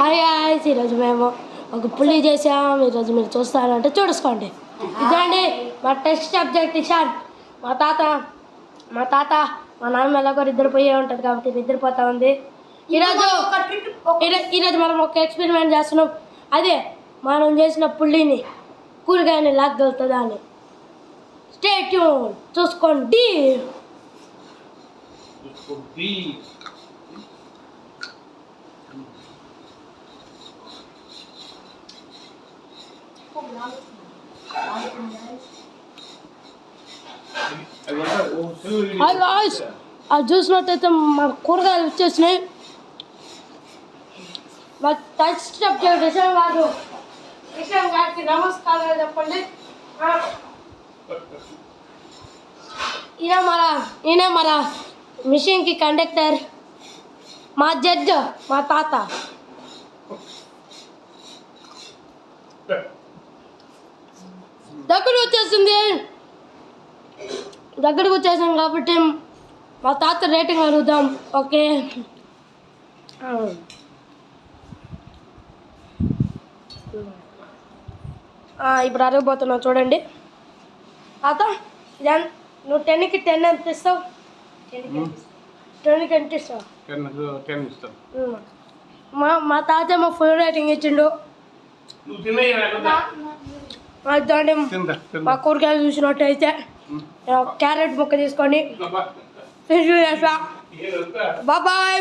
Hi ఈరోజు మేము ఒక పులి చేసాం. ఈరోజు మీరు చూస్తారంటే చూసుకోండి. ఇదండి మా టెక్స్ట్ సబ్జెక్ట్ ఇషాన్. మా తాత మా నాన్న ఎలాగో నిద్రపోయే ఉంటుంది కాబట్టి నిద్రపోతా ఉంది. ఈరోజు మనం ఒక ఎక్స్పెరిమెంట్ చేస్తున్నాం. అదే మనం చేసిన పుల్లిని కూరగాయని లాగలుగుతుందా అని. స్టే ట్యూన్ చూసుకోండి. అది చూసినట్టయితే మన కూరగాయలు వచ్చేసినాయి. మా టెక్స్ట్ సబ్జెక్ట్ విషయం గారికి నమస్కారాలు చెప్పండి. ఈయన మన మిషన్కి కండక్టర్, మా జడ్జ్ మా తాత. దగ్గరకు వచ్చేసాం కాబట్టి మా తాత రేటింగ్ అడుగుదాం. ఓకే, ఇప్పుడు అడగబోతున్నావు చూడండి. తాత నువ్వు 10కి 10 ఎంత ఇస్తావు? 10కి ఎంత ఇస్తావు? 10 ఇస్తావు. మా తాత మా ఫుల్ రేటింగ్ ఇచ్చిండు. మా కూరగాయలు చూసినట్టయితే క్యారెట్ ముక్క తీసుకొని ఫినిష్ చేస్తా. బాయ్.